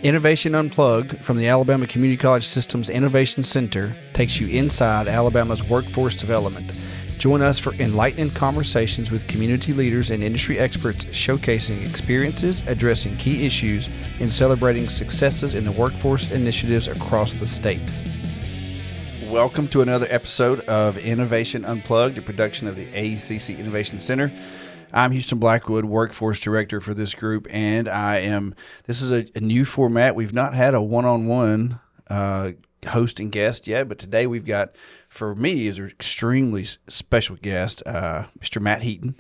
Innovation Unplugged from the Alabama Community College System's Innovation Center takes you inside Alabama's workforce development. Join us for enlightening conversations with community leaders and industry experts showcasing experiences, addressing key issues, and celebrating successes in the workforce initiatives across the state. Welcome to another episode of Innovation Unplugged, a production of the ACCS Innovation Center. I'm Houston Blackwood, Workforce Director for this group, and this is a new format. We've not had a one-on-one host and guest yet, but today we've got, for me, is an extremely special guest, Mr. Matt Heaton.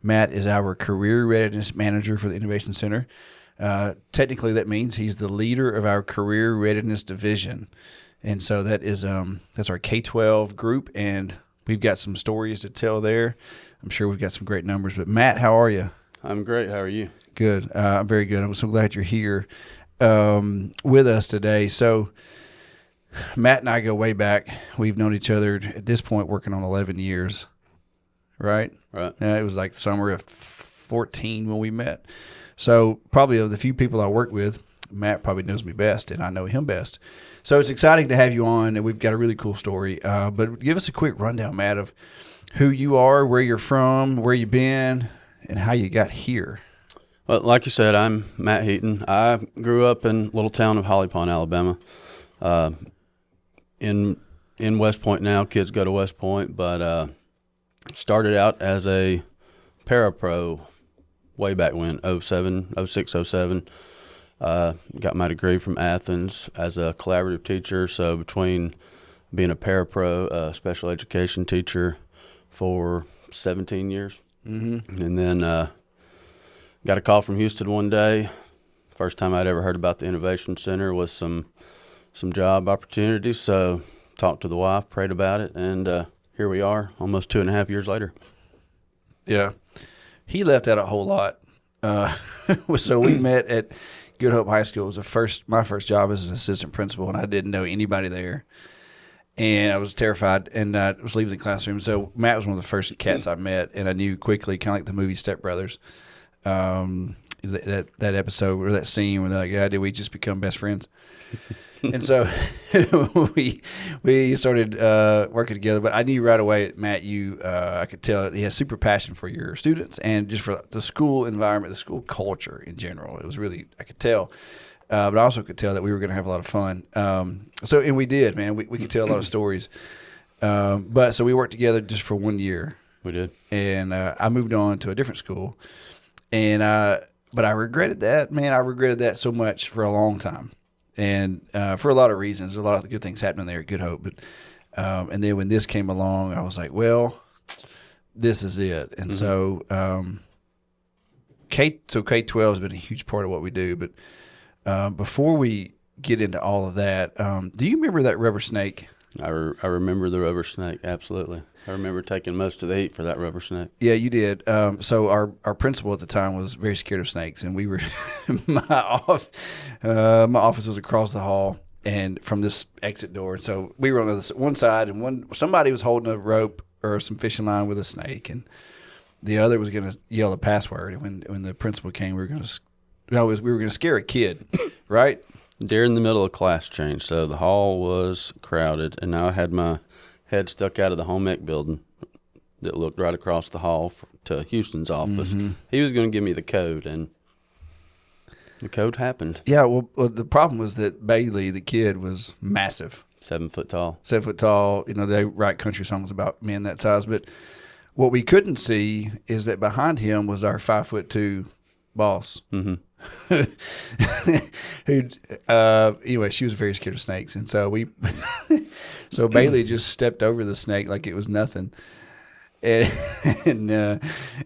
Matt is our Career Readiness Manager for the Innovation Center. Technically, that means he's the leader of our Career Readiness Division, and so that is that's our K-12 group, and we've got some stories to tell there. I'm sure we've got some great numbers. But, Matt, how are you? I'm great. How are you? Good. I'm very good. I'm so glad you're here with us today. So, Matt and I go way back. We've known each other at this point working on 11 years, right? Right. It was like summer of 14 when we met. So, probably of the few people I work with, Matt probably knows me best, and I know him best. So, it's exciting to have you on, and we've got a really cool story. But give us a quick rundown, Matt, of who you are, where you're from, where you've been, and how you got here. Well, like you said, I'm Matt Heaton. I grew up in a little town of Holly Pond, Alabama. In West Point now, kids go to West Point, but started out as a parapro way back when, 06, 07. Got my degree from Athens as a collaborative teacher, so between being a parapro, special education teacher, for 17 years. Mm-hmm. And then got a call from Houston one day. First time I'd ever heard about the Innovation Center was some job opportunities. So talked to the wife, prayed about it, and here we are almost 2.5 years later. Yeah. He left out a whole lot. So we met at Good Hope High School. It was my first job as an assistant principal, and I didn't know anybody there. And I was terrified, and I was leaving the classroom. So Matt was one of the first cats I met, and I knew quickly, kind of like the movie Step Brothers, that episode or that scene where they're like, "Yeah, did we just become best friends?" And so we started working together. But I knew right away, Matt, I could tell he had super passion for your students and just for the school environment, the school culture in general. It was really, I could tell. But I also could tell that we were going to have a lot of fun. And we did, man. We could tell a lot of stories. So we worked together just for 1 year. We did. And I moved on to a different school. But I regretted that. Man, I regretted that so much for a long time. And for a lot of reasons. There's a lot of good things happening there at Good Hope. But and then when this came along, I was like, well, this is it. And so K-12 has been a huge part of what we do. But before we get into all of that, do you remember that rubber snake? I remember the rubber snake, absolutely. I remember taking most of the heat for that rubber snake. Yeah, you did. So our principal at the time was very scared of snakes, and we were my office was across the hall and from this exit door. And so we were on one side, and somebody was holding a rope or some fishing line with a snake, and the other was going to yell the password. And when the principal came, we were going to scare a kid, right? During the middle of class change, so the hall was crowded, and I had my head stuck out of the home ec building that looked right across the hall to Houston's office. Mm-hmm. He was going to give me the code, and the code happened. Yeah, well, the problem was that Bailey, the kid, was massive. 7 foot tall. 7 foot tall. You know, they write country songs about men that size, but what we couldn't see is that behind him was our 5'2" boss. Mm-hmm. Anyway, she was very scared of snakes, and so Bailey just stepped over the snake like it was nothing. And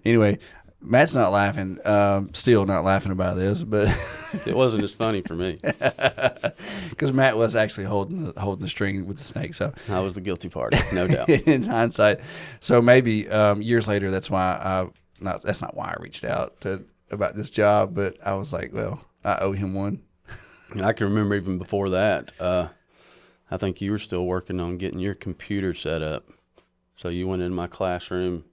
anyway, Matt's not laughing, still not laughing about this, but it wasn't as funny for me because Matt was actually holding the string with the snake. So I was the guilty party, no doubt. In hindsight, so maybe years later, that's not why I reached out about this job, but I was like, well, I owe him one. I can remember even before that, I think you were still working on getting your computer set up. So you went in my classroom,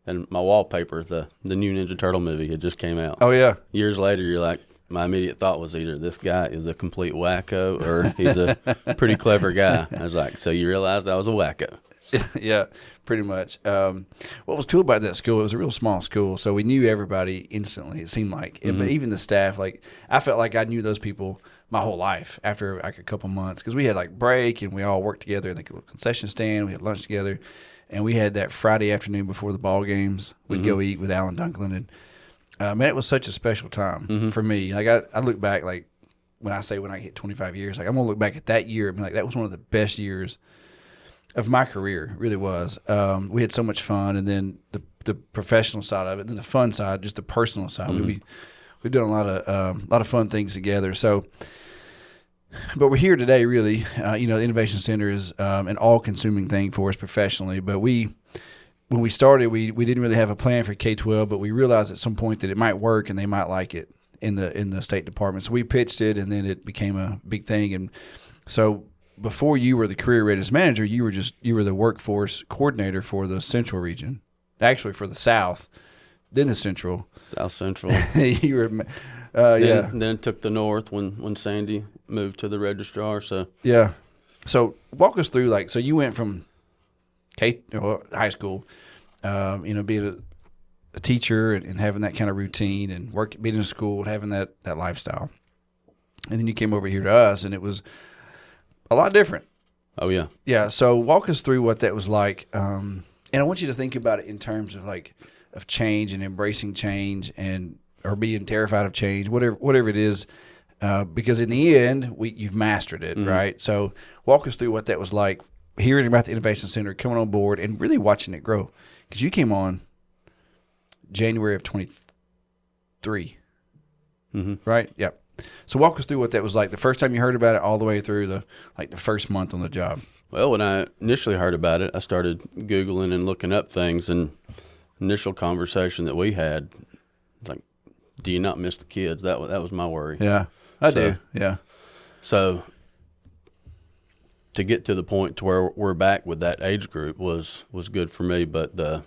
and my wallpaper, the new Ninja Turtle movie had just came out. Oh, yeah. Years later, you're like, my immediate thought was either this guy is a complete wacko or he's a pretty clever guy. I was like, so you realized I was a wacko? Yeah, pretty much. What was cool about that school, it was a real small school, so we knew everybody instantly, it seemed like. Mm-hmm. But even the staff, like, I felt like I knew those people my whole life after like a couple months, because we had like break and we all worked together in the little concession stand. We had lunch together, and we had that Friday afternoon before the ball games. We'd go eat with Alan Dunklin, and man, it was such a special time for me. Like I look back, like when I hit 25 years, like I'm gonna look back at that year and be like, that was one of the best years of my career. It really was. We had so much fun, and then the professional side of it, and then the fun side, just the personal side. We've done a lot of fun things together. So, but we're here today, really. The Innovation Center is an all-consuming thing for us professionally. But when we started, we didn't really have a plan for K-12, but we realized at some point that it might work and they might like it in the State Department. So we pitched it, and then it became a big thing. And so before you were the Career Readiness Manager, you were the workforce coordinator for the Central region, actually for the South, then the Central. South Central. You were, Then took the North when Sandy moved to the registrar. So yeah. So walk us through, like, so you went from high school, being a teacher and having that kind of routine and being in school and having that lifestyle, and then you came over here to us, and it was a lot different. Oh yeah. Yeah. So walk us through what that was like, and I want you to think about it in terms of of change and embracing change or being terrified of change, whatever it is, because in the end, you've mastered it, right? So walk us through what that was like, hearing about the Innovation Center, coming on board, and really watching it grow. Because you came on January of 23, right? Yeah. So walk us through what that was like, the first time you heard about it all the way through the first month on the job. Well, when I initially heard about it, I started Googling and looking up things, and initial conversation that we had, like, do you not miss the kids? That was my worry. Yeah, I do. Yeah. So to get to the point to where we're back with that age group was good for me, but the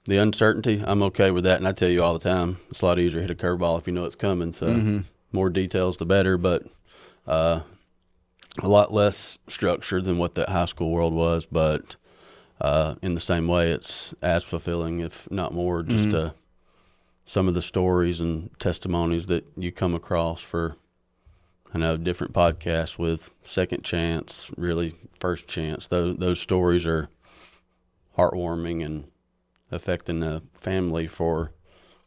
uncertainty, I'm okay with that, and I tell you all the time, it's a lot easier to hit a curveball if you know it's coming. So more details, the better, but a lot less structure than what that high school world was, but in the same way, it's as fulfilling, if not more, just some of the stories and testimonies that you come across for, I know, different podcasts with Second Chance, really First Chance. Those stories are heartwarming and affecting the family for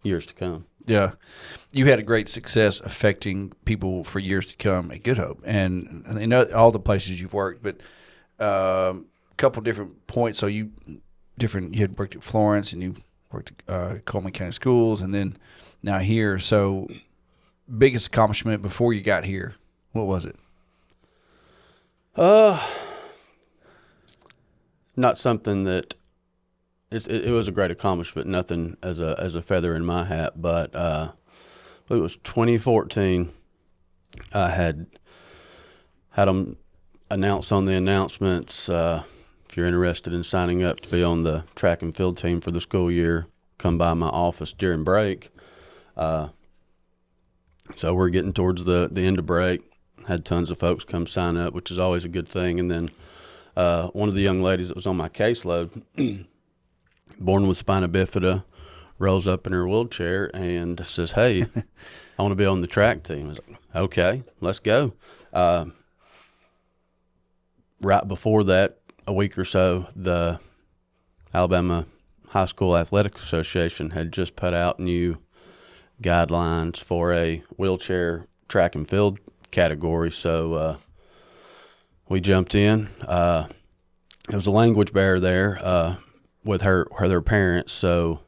years to come. Yeah. You had a great success affecting people for years to come at Good Hope. And I know all the places you've worked, but a couple different points. So you had worked at Florence, and you worked at Coleman County Schools, and then now here. So biggest accomplishment before you got here, what was it? Not something that it was a great accomplishment, nothing as a feather in my hat, but it was 2014. I had them announce on the announcements, if you're interested in signing up to be on the track and field team for the school year, come by my office during break. So we're getting towards the end of break. Had tons of folks come sign up, which is always a good thing. And then one of the young ladies that was on my caseload, born with spina bifida, rolls up in her wheelchair and says, "Hey, I want to be on the track team." I was like, "Okay, let's go." Right before that, a week or so, the Alabama High School Athletic Association had just put out new guidelines for a wheelchair track and field category. So we jumped in. There was a language barrier there with their parents, so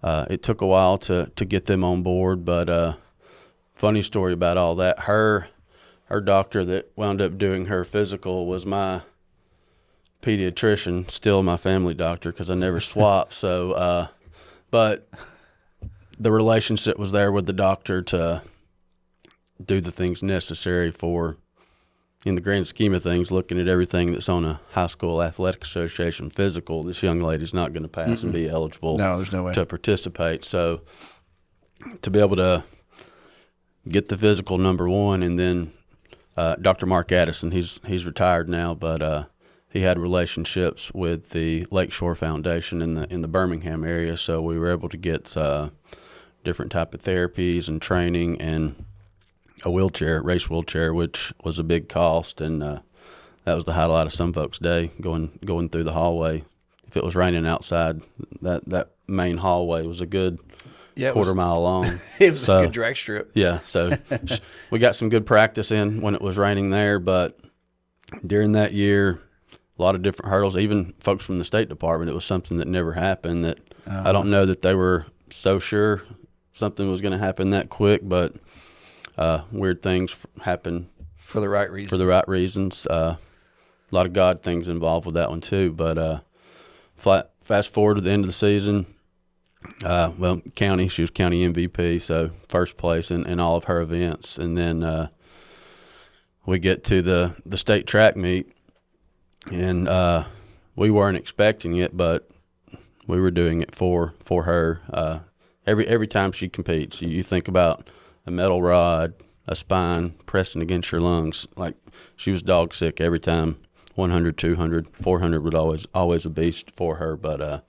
it took a while to get them on board. But funny story about all that, her doctor that wound up doing her physical was my pediatrician, still my family doctor because I never swapped. So, but the relationship was there with the doctor to do the things necessary for, in the grand scheme of things, looking at everything that's on a high school athletic association physical, this young lady's not going to pass and be eligible there's no way to participate. So to be able to get the physical, number one, and then Dr. Mark Addison, he's retired now, but he had relationships with the Lakeshore Foundation in the Birmingham area, so we were able to get different type of therapies and training and a race wheelchair, which was a big cost, and that was the highlight of some folks' day, going through the hallway. If it was raining outside, that main hallway was a good quarter mile long. It was a good drag strip. Yeah, so we got some good practice in when it was raining there, but during that year, a lot of different hurdles, even folks from the State Department, it was something that never happened that I don't know that they were so sure something was going to happen that quick, but weird things happen for the right reasons. A lot of God things involved with that one too, but fast forward to the end of the season, she was county MVP, so first place in all of her events. And then we get to the state track meet, and we weren't expecting it, but we were doing it for her. Every time she competes, you think about a metal rod, a spine pressing against your lungs. Like, she was dog sick every time. 100, 200, 400 was always a beast for her, but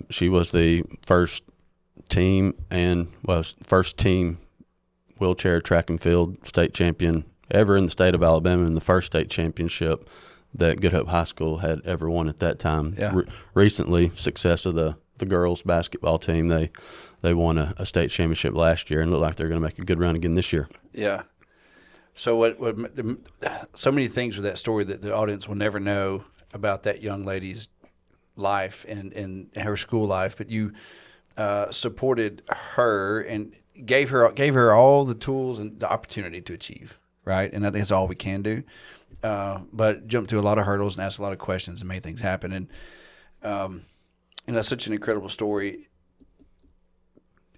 she was the first team wheelchair track and field state champion ever in the state of Alabama, and the first state championship that Good Hope High School had ever won at that time. Yeah. Recently, success of the girls basketball team, they won a state championship last year and look like they're going to make a good run again this year. Yeah. So so many things with that story that the audience will never know about that young lady's life and her school life, but you supported her and gave her all the tools and the opportunity to achieve, right? And I think that's all we can do. But jumped through a lot of hurdles and asked a lot of questions and made things happen. And that's such an incredible story.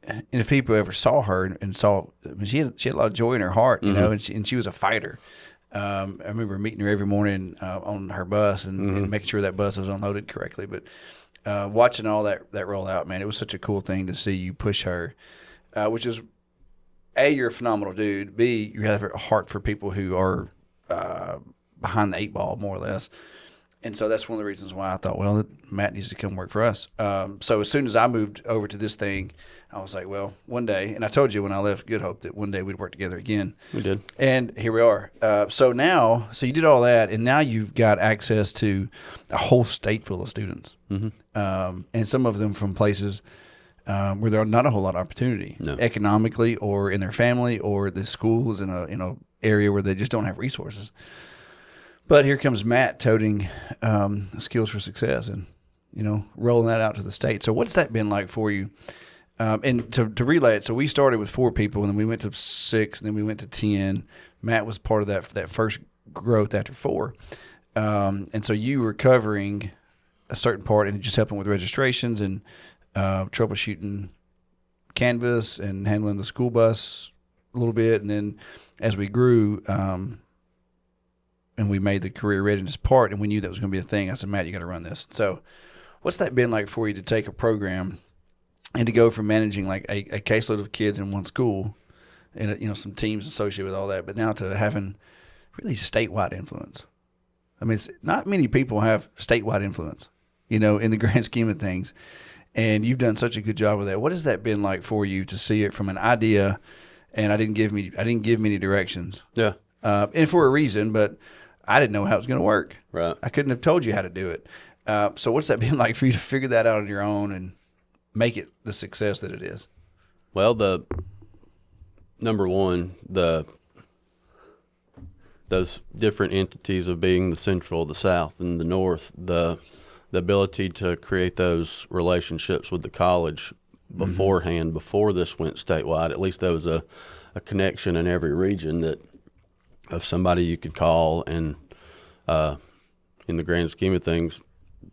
And if people ever saw her and saw, she had a lot of joy in her heart, you know, and she was a fighter. I remember meeting her every morning on her bus and making sure that bus was unloaded correctly. But watching all that roll out, man, it was such a cool thing to see you push her, which is, A, you're a phenomenal dude. B, you have a heart for people who are behind the eight ball, more or less. And so that's one of the reasons why I thought, well, Matt needs to come work for us. So as soon as I moved over to this thing, I was like, well, one day, and I told you when I left Good Hope that one day we'd work together again. We did. And here we are. So you did all that, and now you've got access to a whole state full of students. And some of them from places where there are not a whole lot of opportunity, economically or in their family, or the school is in a area where they just don't have resources. But here comes Matt toting skills for success and, rolling that out to the state. So what's that been like for you? And to relay it, so we started with 4 people, and then we went to 6, and then we went to 10. Matt was part of that first growth after 4. And so you were covering a certain part and just helping with registrations and troubleshooting Canvas and handling the school bus a little bit. And then as we grew, and we made the career readiness part, and we knew that was going to be a thing, I said, Matt, you got to run this. So what's that been like for you to take a program and to go from managing like a caseload of kids in one school and, some teams associated with all that, but now to having really statewide influence? I mean, not many people have statewide influence, in the grand scheme of things. And you've done such a good job with that. What has that been like for you to see it from an idea? And I didn't give many directions. Yeah. And for a reason, but I didn't know how it was going to work. Right. I couldn't have told you how to do it. So what's that been like for you to figure that out on your own and make it the success that it is? Well, the number one, those different entities of being the Central, the South, and the North, the ability to create those relationships with the college beforehand, before this went statewide. At least there was a connection in every region of somebody you could call, and in the grand scheme of things,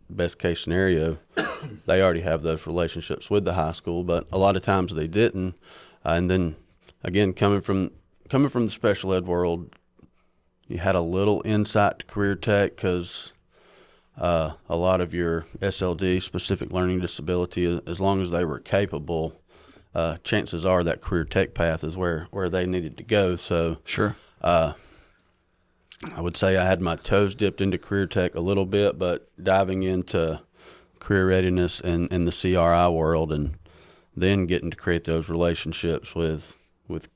best case scenario, they already have those relationships with the high school, but a lot of times they didn't. And then again, coming from the special ed world, you had a little insight to career tech because a lot of your SLD, specific learning disability, as long as they were capable, chances are that career tech path is where they needed to go. So Sure. I would say I had my toes dipped into career tech a little bit, but diving into career readiness and the CRI world, and then getting to create those relationships with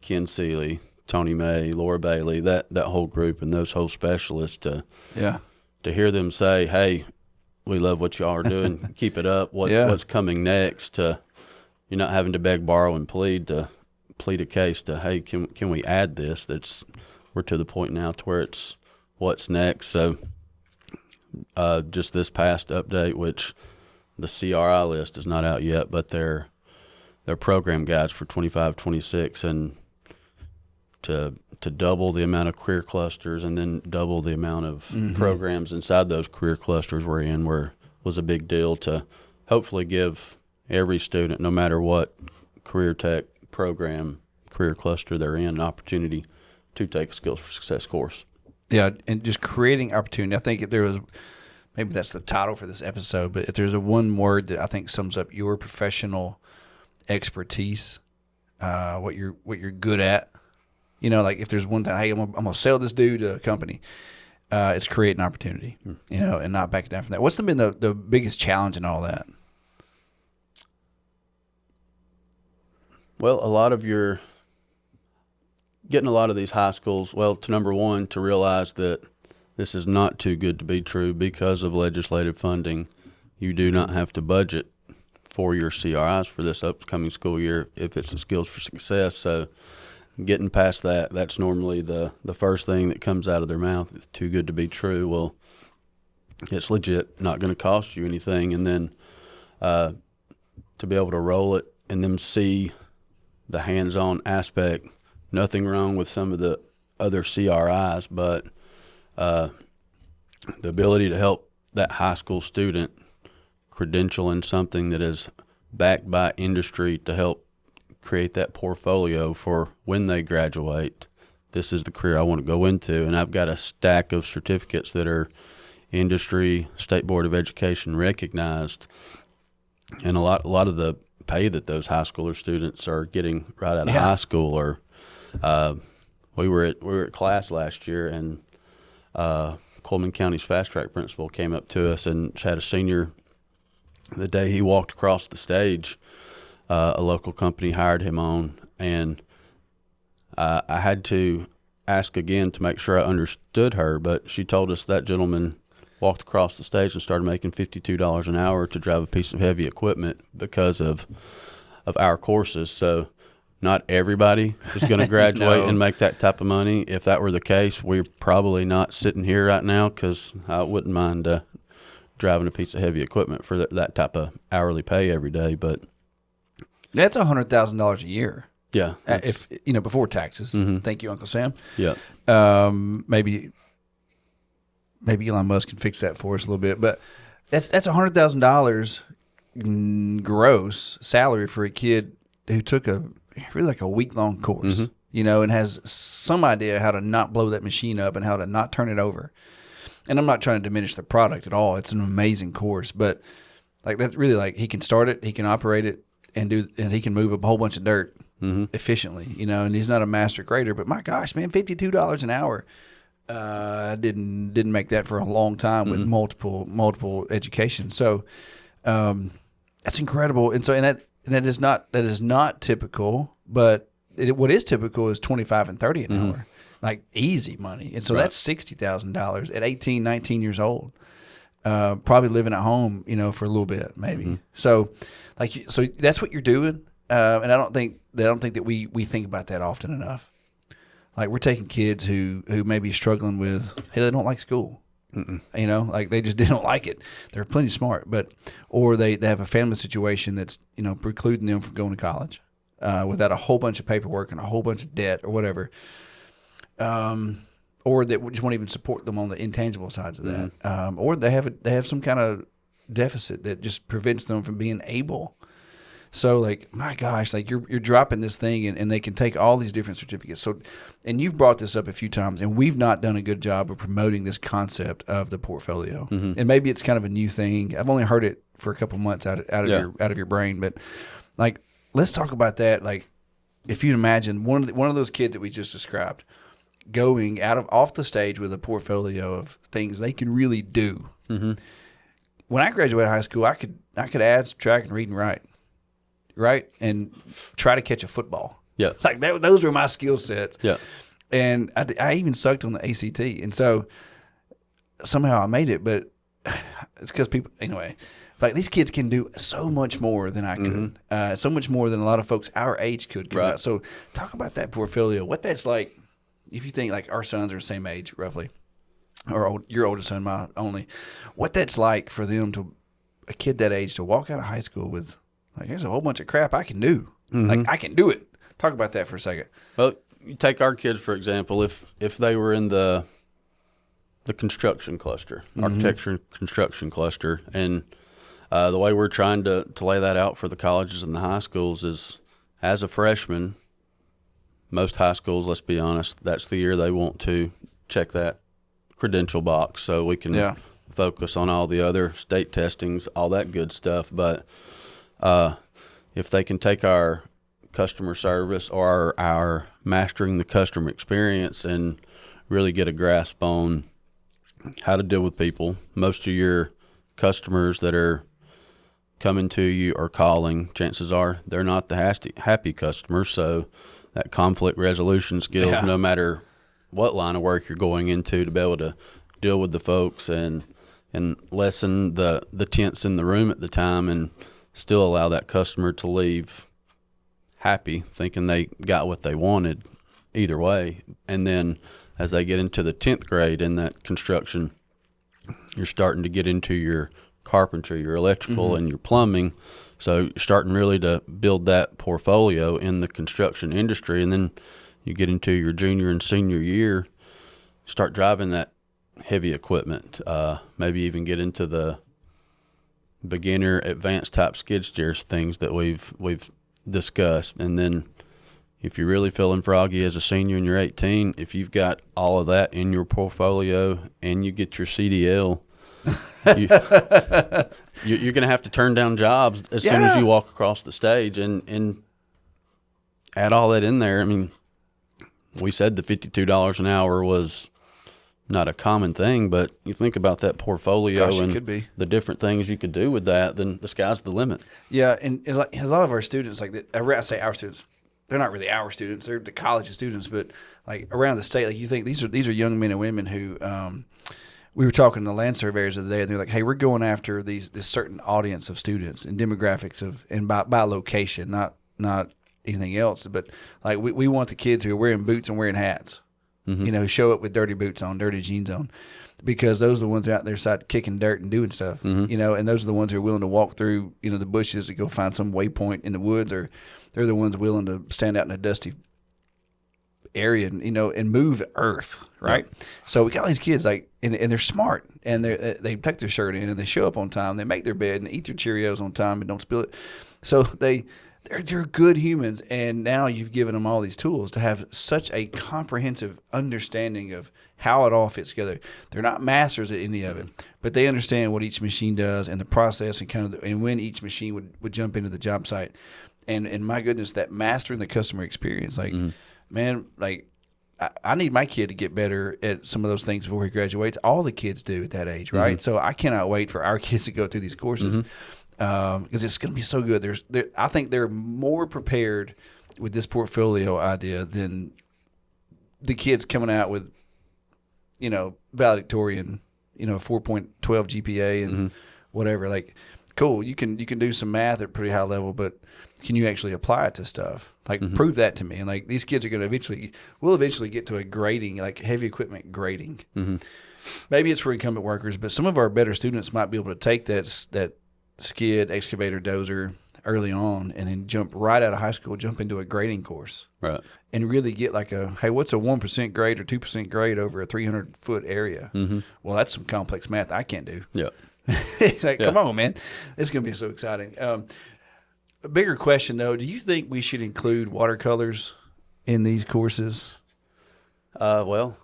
Ken Seeley, Tony May, Laura Bailey, that whole group and those whole specialists to hear them say, "Hey, we love what y'all are doing. Keep it up. What's coming next?" You're not having to beg, borrow, and plead a case to, "Hey, can we add this?" We're to the point now to where it's what's next. So just this past update, which the CRI list is not out yet, but their program guides for 25-26, and to double the amount of career clusters and then double the amount of programs inside those career clusters we're in was a big deal to hopefully give every student, no matter what career tech program, career cluster they're in, an opportunity to take a Skills for Success course. Yeah, and just creating opportunity. I think if there was, maybe that's the title for this episode, but if there's one word that I think sums up your professional expertise, what you're good at, like if there's one thing, hey, I'm gonna sell this dude to a company, it's creating opportunity, and not backing down from that. What's been the biggest challenge in all that? Well, getting a lot of these high schools, to number one, to realize that this is not too good to be true because of legislative funding. You do not have to budget for your CRIs for this upcoming school year if it's a Skills for Success. So getting past that's normally the first thing that comes out of their mouth. It's too good to be true. Well, it's legit, not going to cost you anything. And then to be able to roll it and then see the hands-on aspect. Nothing wrong with some of the other CRIs, but the ability to help that high school student credential in something that is backed by industry to help create that portfolio for when they graduate. This is the career I want to go into, and I've got a stack of certificates that are industry, State Board of Education recognized, and a lot of the pay that those high schooler students are getting right out of high school are. We were at class last year, and Coleman County's fast track principal came up to us and had a senior. The day he walked across the stage, a local company hired him on, and I had to ask again to make sure I understood her, but she told us that gentleman walked across the stage and started making $52 an hour to drive a piece of heavy equipment because of our courses. So not everybody is going to graduate and make that type of money. If that were the case, we're probably not sitting here right now, because I wouldn't mind driving a piece of heavy equipment for that type of hourly pay every day. But that's $100,000 a year. Yeah, if before taxes. Thank you, Uncle Sam. Yeah. Maybe Elon Musk can fix that for us a little bit, but that's $100,000 gross salary for a kid who took really like a week-long course, and has some idea how to not blow that machine up and how to not turn it over. And I'm not trying to diminish the product at all. It's an amazing course, but like that's really like he can start it, he can operate it, and he can move a whole bunch of dirt efficiently, and he's not a master grader, but my gosh, man, $52 an hour. Didn't make that for a long time with multiple education. So that's incredible. And so that is not typical, but what is typical is $25 and $30 an hour, like easy money. And so that's $60,000 at 18, 19 years old, probably living at home, for a little bit maybe. So so that's what you're doing. And I don't think that we think about that often enough. Like we're taking kids who may be struggling with, hey, they don't like school. Like they just didn't like it. They're plenty smart, or they have a family situation that's, precluding them from going to college without a whole bunch of paperwork and a whole bunch of debt or whatever. Or that just won't even support them on the intangible sides of that. Or they have some kind of deficit that just prevents them from being able. So, like, my gosh, like you're dropping this thing, and they can take all these different certificates. So, and you've brought this up a few times, and we've not done a good job of promoting this concept of the portfolio. And maybe it's kind of a new thing. I've only heard it for a couple months out of your brain, but like let's talk about that. Like, if you imagine one of those kids that we just described going off the stage with a portfolio of things they can really do. Mm-hmm. When I graduated high school, I could add, subtract, and read and write, right, and try to catch a football. Yeah, like those were my skill sets. Yeah, and I even sucked on the ACT, and so somehow I made it. But it's because people anyway. Like, these kids can do so much more than I could, so much more than a lot of folks our age could come out. So talk about that portfolio, what that's like. If you think like our sons are the same age roughly, or your oldest son, my only, what that's like for them a kid that age to walk out of high school with, like, here's a whole bunch of crap I can do. Like, I can do it. Talk about that for a second. Well, you take our kids, for example, if they were in the construction cluster, architecture and construction cluster, and the way we're trying to lay that out for the colleges and the high schools is, as a freshman, most high schools, let's be honest, that's the year they want to check that credential box so we can focus on all the other state testings, all that good stuff. But if they can take our customer service or our mastering the customer experience and really get a grasp on how to deal with people, most of your customers that are coming to you or calling, chances are they're not the happy customers. So that conflict resolution skills, no matter what line of work you're going into, to be able to deal with the folks and lessen the tense in the room at the time and still allow that customer to leave happy, thinking they got what they wanted either way. And then as they get into the 10th grade in that construction, you're starting to get into your carpentry, your electrical, and your plumbing. So you're starting really to build that portfolio in the construction industry. And then you get into your junior and senior year, start driving that heavy equipment, maybe even get into the beginner advanced type skid steers, things that we've discussed. And then if you're really feeling froggy as a senior and you're 18, if you've got all of that in your portfolio and you get your CDL, you're going to have to turn down jobs as soon as you walk across the stage and add all that in there. I mean, we said the $52 an hour was not a common thing, but you think about that portfolio and could be the different things you could do with that, then the sky's the limit. Yeah, and like a lot of our students, like I say our students, they're not really our students, they're the college students, but like around the state, like you think these are young men and women who we were talking to the land surveyors the other day, and they're like, hey, we're going after this certain audience of students and demographics and by location, not anything else. But like we want the kids who are wearing boots and wearing hats, who show up with dirty boots on, dirty jeans on, because those are the ones out there side kicking dirt and doing stuff, and those are the ones who are willing to walk through, the bushes to go find some waypoint in the woods, or they're the ones willing to stand out in a dusty area and move earth, right? Yeah. So we got all these kids and they're smart, and they tuck their shirt in and they show up on time, they make their bed and eat their Cheerios on time and don't spill it. So they're good humans, and now you've given them all these tools to have such a comprehensive understanding of how it all fits together. They're not masters at any of it, but they understand what each machine does and the process and when each machine would jump into the job site. And my goodness, that mastering the customer experience, man, like I need my kid to get better at some of those things before he graduates. All the kids do at that age, right? So I cannot wait for our kids to go through these courses because it's going to be so good. I think they're more prepared with this portfolio idea than the kids coming out with, valedictorian, 4.12 GPA and whatever. Like, cool, you can do some math at a pretty high level, but can you actually apply it to stuff? Like, prove that to me. And like, these kids are going to we'll eventually get to a grading, like heavy equipment grading. Maybe it's for incumbent workers, but some of our better students might be able to take that skid, excavator, dozer early on, and then jump right out of high school, jump into a grading course, right? And really get like hey, what's a 1% grade or 2% grade over a 300-foot area? Well, that's some complex math I can't do. Yeah. Come on, man. It's going to be so exciting. A bigger question, though, do you think we should include watercolors in these courses? Well,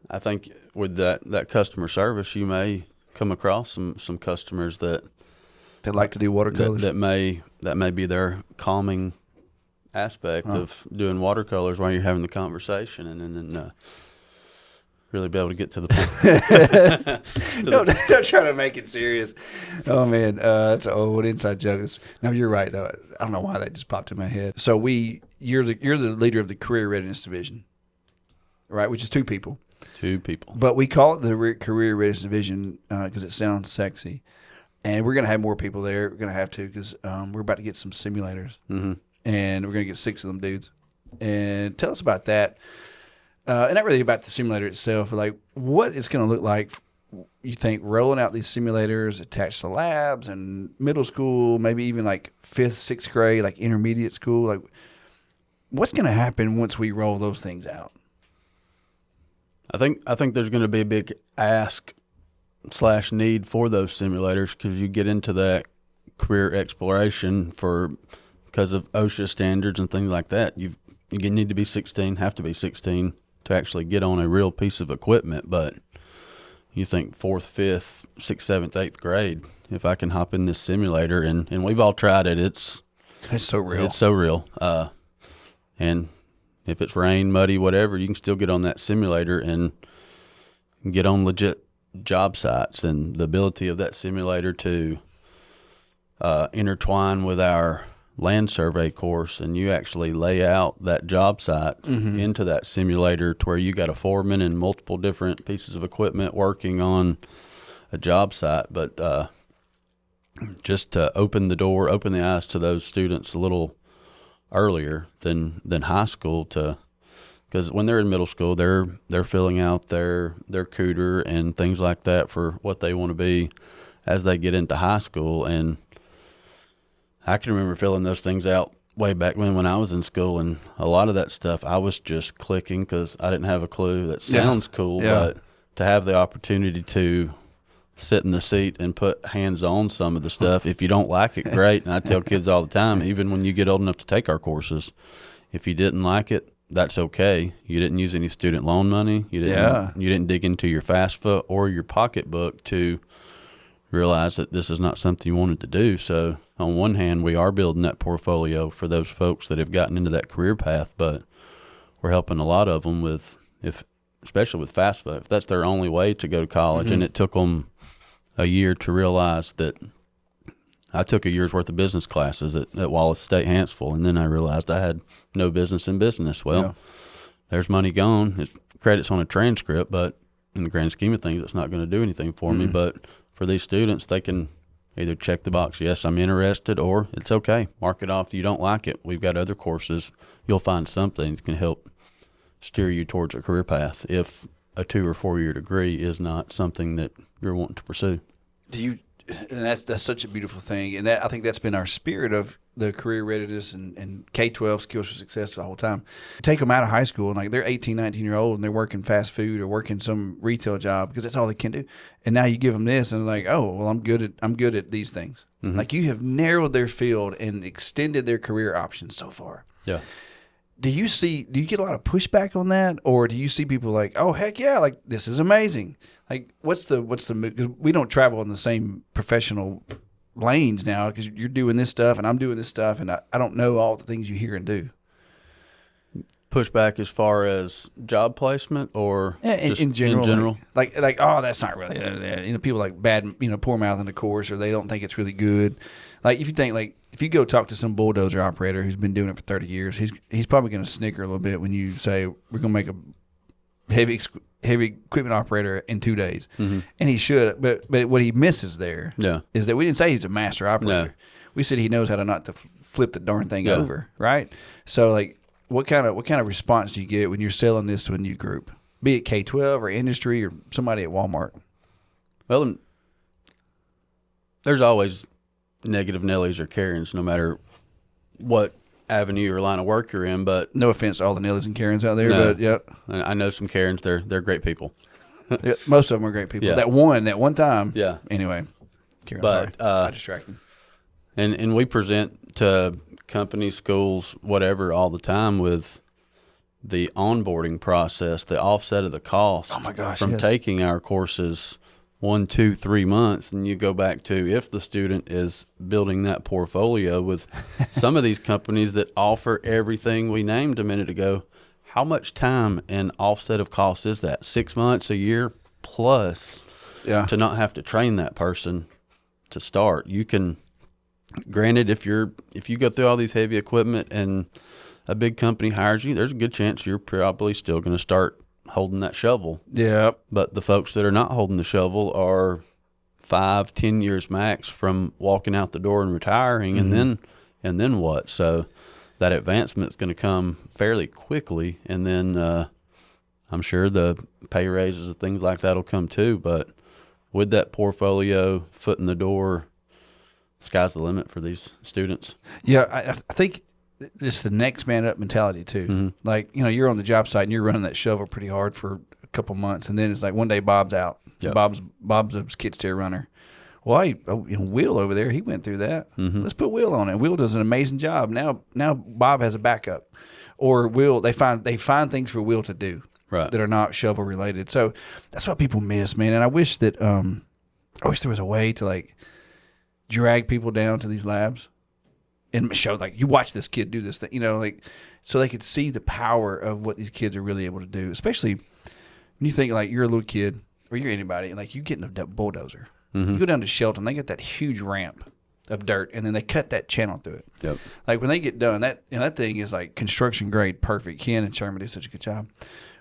I think with that customer service, you may come across some customers that that like to do watercolors. That may be their calming aspect of doing watercolors while you're having the conversation, and then really be able to get to the point. Don't try to make it serious. Oh man, that's an old inside joke. No, you're right though. I don't know why that just popped in my head. So you're the leader of the Career Readiness Division, right? Which is 2 people. 2 people. But we call it the Career Readiness Division because it sounds sexy. And we're going to have more people there. We're going to have to because we're about to get some simulators. Mm-hmm. And we're going to get 6 of them dudes. And tell us about that. And not really about the simulator itself, but like what it's going to look like, you think, rolling out these simulators attached to labs and middle school, maybe even like 5th, 6th grade, like intermediate school. Like what's going to happen once we roll those things out? I think there's going to be a big ask / need for those simulators because you get into that career exploration because of OSHA standards and things like that. You need to be 16, have to be 16 to actually get on a real piece of equipment. But you think 4th, 5th, 6th, 7th, 8th grade, if I can hop in this simulator, and we've all tried it, it's so real. It's so real. And if it's rain, muddy, whatever, you can still get on that simulator and get on legit job sites. And the ability of that simulator to intertwine with our land survey course, and you actually lay out that job site into that simulator to where you got a foreman and multiple different pieces of equipment working on a job site. But just to open the eyes to those students a little earlier than high school, because when they're in middle school, they're filling out their cooter and things like that for what they want to be as they get into high school. And I can remember filling those things out way back when I was in school, and a lot of that stuff I was just clicking because I didn't have a clue. That sounds cool, but to have the opportunity to sit in the seat and put hands on some of the stuff, if you don't like it, great. And I tell kids all the time, even when you get old enough to take our courses, if you didn't like it, that's okay. You didn't use any student loan money. You didn't dig into your FAFSA or your pocketbook to realize that this is not something you wanted to do. So on one hand, we are building that portfolio for those folks that have gotten into that career path, but we're helping a lot of them especially with FAFSA, if that's their only way to go to college. And it took them a year to realize that. I took a year's worth of business classes at Wallace State Hanceville, and then I realized I had no business in business. Well, there's money gone. It's credits on a transcript, but in the grand scheme of things, it's not going to do anything for me. But for these students, they can either check the box, yes, I'm interested, or it's okay, mark it off. You don't like it. We've got other courses. You'll find something that can help steer you towards a career path if a 2 or 4 year degree is not something that you're wanting to pursue. And that's such a beautiful thing, and I think that's been our spirit of the career readiness and K-12 skills for success the whole time. Take them out of high school and like they're 18, 19-year-old and they're working fast food or working some retail job because that's all they can do. And now you give them this and they're like, oh, well, I'm good at these things. Like you have narrowed their field and extended their career options so far. Yeah. Do you get a lot of pushback on that, or do you see people like, oh heck yeah, like this is amazing? Like what's the because we don't travel in the same professional lanes now because you're doing this stuff and I'm doing this stuff and I don't know all the things you hear and do. Pushback as far as job placement or just in general? Like oh, that's not really people like bad poor mouthing the course, or they don't think it's really good. Like if you think like if you go talk to some bulldozer operator who's been doing it for 30 years, he's probably going to snicker a little bit when you say we're going to make a heavy equipment operator in 2 days, and he should. But what he misses there is that we didn't say he's a master operator. No. We said he knows how to not to flip the darn thing over, right? So like, what kind of response do you get when you're selling this to a new group, be it K-12 or industry or somebody at Walmart? Well, there's always negative Nellies or Karens, no matter what avenue or line of work you're in. But no offense to all the Nellies and Karens out there, but yeah, I know some Karens. They're great people. Yeah, most of them are great people. Yeah. That one time. Yeah. Anyway, Karen, but sorry. I distracted. And we present to companies, schools, whatever, all the time with the onboarding process, the offset of the cost from taking our courses 1, 2, 3 months, and you go back to if the student is building that portfolio with some of these companies that offer everything we named a minute ago. How much time and offset of costs is that? 6 months, a year plus to not have to train that person to start. You can, granted, if you go through all these heavy equipment and a big company hires you, there's a good chance you're probably still going to start holding that shovel. Yeah. But the folks that are not holding the shovel are 5, 10 years max from walking out the door and retiring, and then what? So that advancement is going to come fairly quickly, and then I'm sure the pay raises and things like that will come too. But with that portfolio, foot in the door, sky's the limit for these students. Yeah, I think it's the next man up mentality too. Mm-hmm. Like, you're on the job site and you're running that shovel pretty hard for a couple months, and then it's like one day Bob's out. Yep. Bob's a skid steer runner. Well, Will over there, he went through that. Mm-hmm. Let's put Will on it. Will does an amazing job. Now Bob has a backup, or Will they find things for Will to do that are not shovel related. So that's what people miss, man. And I wish that there was a way to like drag people down to these labs and show, like, you watch this kid do this thing, like, so they could see the power of what these kids are really able to do. Especially when you think like you're a little kid or you're anybody, and like you get in a bulldozer. You go down to Shelton, they get that huge ramp of dirt, and then they cut that channel through it. Yep. Like when they get done, that thing is like construction grade perfect. Ken and Sherman do such a good job.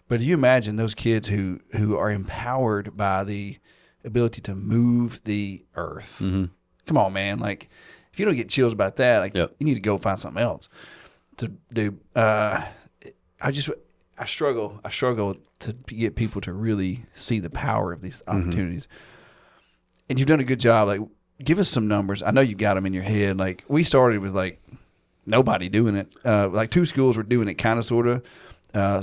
But you imagine those kids who are empowered by the ability to move the earth. Mm-hmm. Come on, man. Like, if you don't get chills about that, like, you need to go find something else to do. I struggle to get people to really see the power of these opportunities. And you've done a good job. Like, give us some numbers. I know you got them in your head. Like, we started with like nobody doing it. Like 2 schools were doing it, kind of, sort of.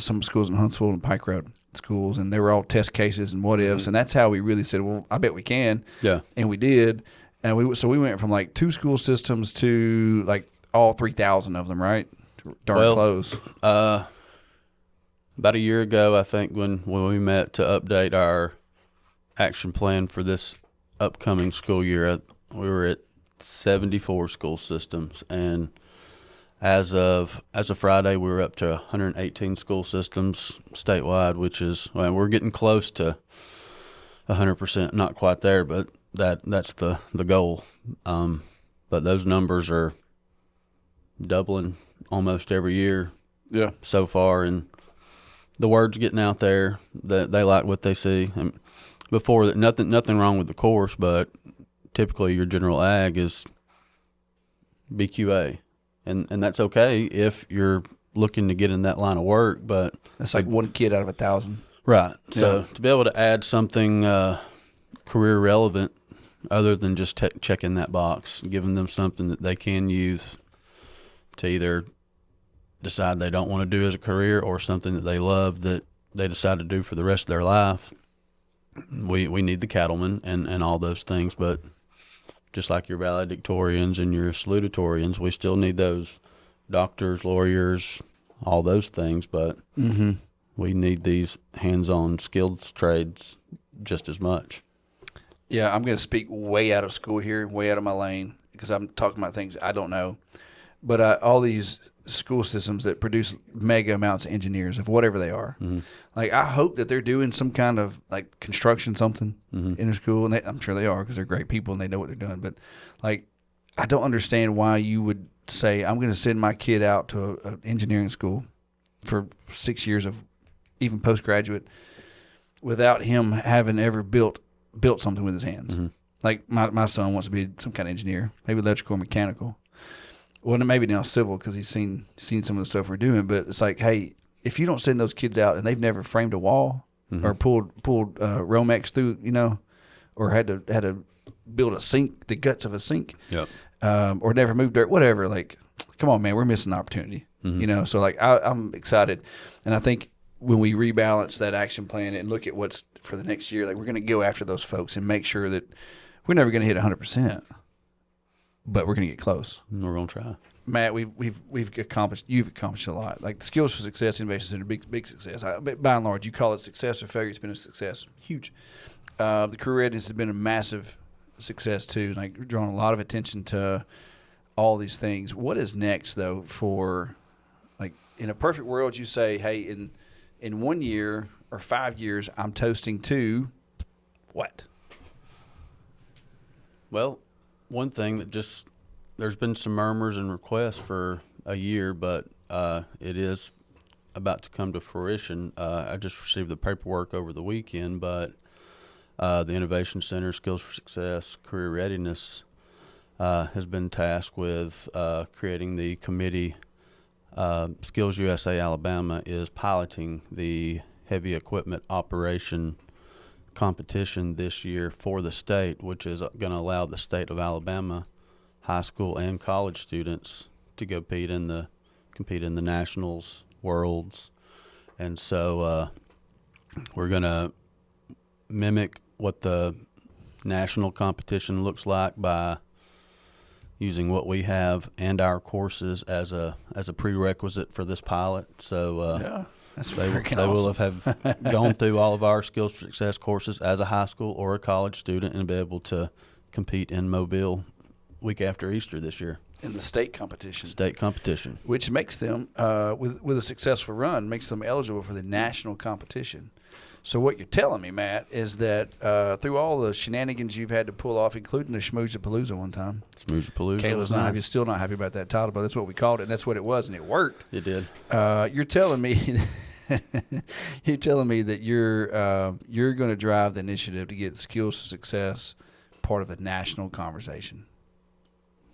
Some schools in Huntsville and Pike Road schools, and they were all test cases and what ifs. And that's how we really said, well, I bet we can. Yeah. And we did. And we went from like 2 school systems to like all 3,000 of them, right? Darn close. About a year ago, I think, when we met to update our action plan for this upcoming school year, we were at 74 school systems, and as of Friday, we were up to 118 school systems statewide, which is, well, we're getting close to 100%. Not quite there, but that's the goal. But those numbers are doubling almost every year. Yeah. So far, and the word's getting out there that they like what they see. And before that, nothing wrong with the course, but typically your general ag is BQA, and that's okay if you're looking to get in that line of work. But that's like one kid out of 1,000, right? So to be able to add something career relevant, other than just checking that box, giving them something that they can use to either decide they don't want to do as a career, or something that they love that they decide to do for the rest of their life. We need the cattlemen and all those things, but just like your valedictorians and your salutatorians, we still need those doctors, lawyers, all those things, but we need these hands-on skilled trades just as much. Yeah, I'm going to speak way out of school here, way out of my lane, because I'm talking about things I don't know. But all these school systems that produce mega amounts of engineers, of whatever they are, like, I hope that they're doing some kind of like construction something in their school, and I'm sure they are, because they're great people and they know what they're doing. But like, I don't understand why you would say, I'm going to send my kid out to an engineering school for 6 years of even postgraduate without him having ever built something with his hands. Like my son wants to be some kind of engineer, maybe electrical or mechanical. Well, maybe now civil, because he's seen some of the stuff we're doing. But it's like, hey, if you don't send those kids out and they've never framed a wall or pulled Romex through, or had to build a sink, the guts of a sink, or never moved dirt, whatever. Like, come on, man, we're missing an opportunity. So like, I'm excited, and I think when we rebalance that action plan and look at what's for the next year, like, we're going to go after those folks and make sure that we're never going to hit 100%. But we're going to get close. We're going to try. Matt, you've accomplished a lot. Like, the Skills for Success Innovation Center, big success. By and large, you call it success or failure, it's been a success. Huge. the career readiness has been a massive success too, like drawing a lot of attention to all these things. What is next though for, like, in a perfect world, you say, hey, in 1 year or 5 years, I'm toasting to what? Well, one thing that there's been some murmurs and requests for a year, but it is about to come to fruition. I just received the paperwork over the weekend, but the Innovation Center, Skills for Success, Career Readiness has been tasked with creating the committee. Skills USA Alabama is piloting the heavy equipment operation competition this year for the state, which is going to allow the state of Alabama high school and college students to compete in the nationals, worlds, and so we're going to mimic what the national competition looks like by using what we have and our courses as a prerequisite for this pilot. So Yeah, that's they freaking will awesome. have gone through all of our Skills for Success courses as a high school or a college student and be able to compete in Mobile week after Easter this year. In the state competition. State competition. Which makes them, with a successful run, makes them eligible for the national competition. So what you're telling me, Matt, is that through all the shenanigans you've had to pull off, including the Schmoozapalooza one time. Schmoozapalooza. Kayla's was nice. happy, still not happy about that title, but that's what we called it, and that's what it was, and it worked. It did. You're telling me you're telling me that you're going to drive the initiative to get Skills to Success part of a national conversation.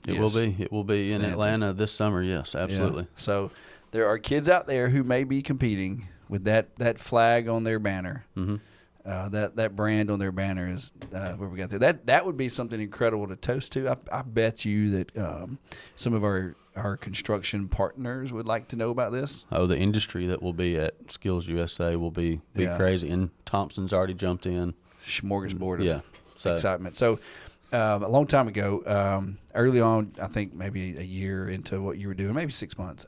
It will be. It will be in Atlanta this summer. Yes, absolutely. Yeah. So there are kids out there who may be competing with that flag on their banner. Mm-hmm. That brand on their banner is where we got there. That would be something incredible to toast to. I bet you that some of our construction partners would like to know about this. Oh, the industry that will be at Skills USA will be crazy. And Thompson's already jumped in. Smorgasbord of So excitement. So a long time ago, early on, I think maybe a year into what you were doing, maybe 6 months,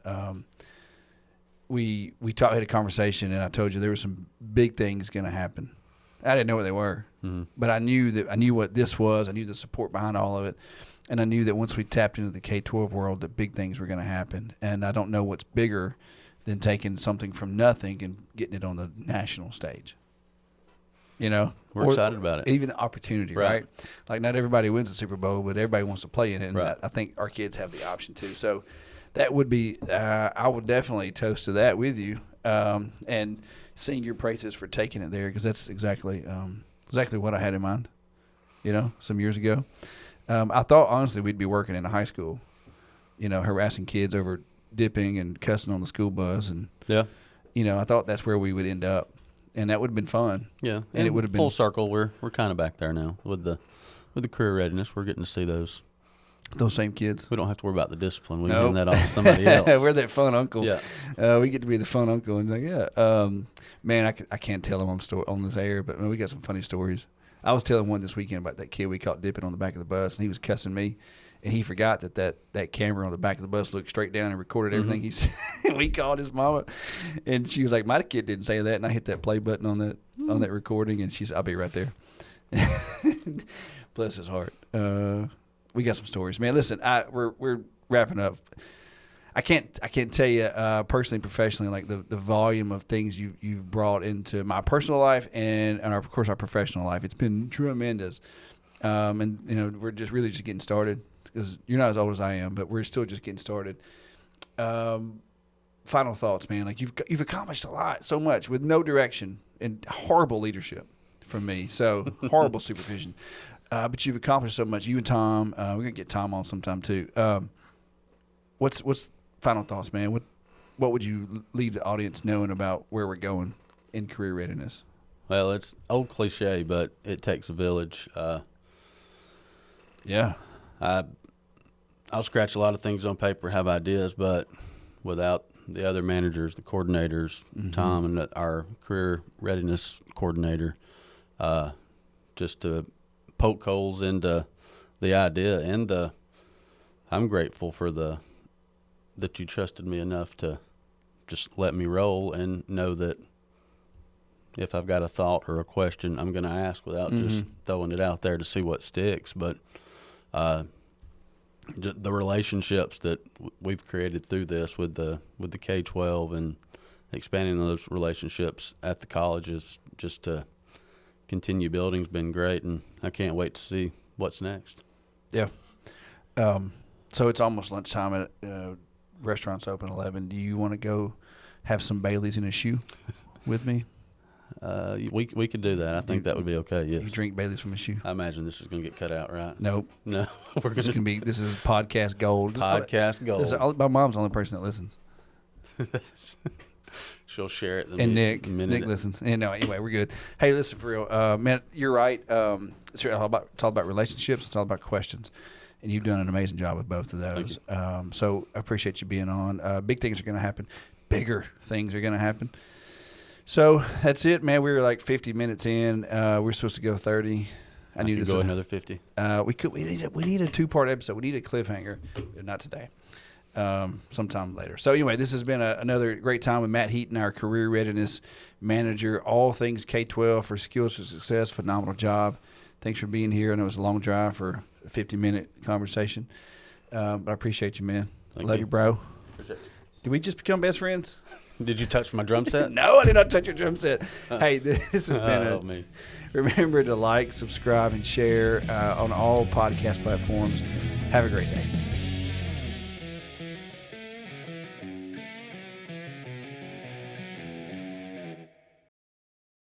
we had a conversation, and I told you there were some big things going to happen. I didn't know what they were, but I knew what this was. I knew the support behind all of it, and I knew that once we tapped into the K-12 world, that big things were going to happen. And I don't know what's bigger than taking something from nothing and getting it on the national stage. You know, we're excited about it. Even the opportunity, right? Like, not everybody wins the Super Bowl, but everybody wants to play in it. And I think our kids have the option too. So that would be, I would definitely toast to that with you, and sing your praises for taking it there, because that's exactly what I had in mind. You know, some years ago, I thought honestly we'd be working in a high school, you know, harassing kids over dipping and cussing on the school bus, and you know, I thought that's where we would end up. And that would have been fun. Yeah, and it would have been full circle. We're kind of back there now with the career readiness. We're getting to see those same kids. We don't have to worry about the discipline. We hand that off to somebody else. We're that fun uncle. Yeah, we get to be the fun uncle, and man, I can't tell them on this air, but man, we got some funny stories. I was telling one this weekend about that kid we caught dipping on the back of the bus, and he was cussing me. And he forgot that camera on the back of the bus looked straight down and recorded everything he said. We called his mama, and she was like, "My kid didn't say that." And I hit that play button on that recording, and she said, "I'll be right there." Bless his heart. We got some stories, man. Listen, we're wrapping up. I can't tell you personally and professionally, like the volume of things you've brought into my personal life and of course our professional life. It's been tremendous, and you know, we're just really just getting started. Because you're not as old as I am, but we're still just getting started. Final thoughts, man. Like, you've accomplished so much with no direction and horrible leadership from me. So horrible supervision, but you've accomplished so much. You and Tom, we're gonna get Tom on sometime too. What's final thoughts, man? What would you leave the audience knowing about where we're going in career readiness? Well, it's old cliche, but it takes a village. I'll scratch a lot of things on paper, have ideas, but without the other managers, the coordinators, Tom and our career readiness coordinator, just to poke holes into the idea, and I'm grateful for that you trusted me enough to just let me roll and know that if I've got a thought or a question, I'm going to ask without just throwing it out there to see what sticks. But the relationships that we've created through this with the K-12 and expanding those relationships at the colleges just to continue building has been great, and I can't wait to see what's next. Yeah. So it's almost lunchtime. At restaurants open 11. Do you want to go have some Baileys in a shoe with me? We could do that. I think that would be okay. Yes. You drink Baileys from a shoe. I imagine this is going to get cut out, right? Nope. No. This is podcast gold. Podcast gold. My mom's the only person that listens. She'll share it. And Nick listens. And no, anyway, we're good. Hey, listen, for real, man, you're right. It's all about relationships. It's all about questions. And you've done an amazing job with both of those. So I appreciate you being on. Big things are going to happen. Bigger things are going to happen. So that's it, man. We were like 50 minutes in. We're supposed to go 30. I knew this. Go another 50. We need a 2-part episode. We need a cliffhanger. Not today. Sometime later. So anyway, this has been another great time with Matt Heaton, our career readiness manager. All things K-12 for Skills for Success. Phenomenal job. Thanks for being here. I know it was a long drive for a 50-minute conversation, but I appreciate you, man. Love you, bro. Appreciate it. Did we just become best friends? Did you touch my drum set? No, I did not touch your drum set. Hey, this has been Remember to like, subscribe, and share on all podcast platforms. Have a great day.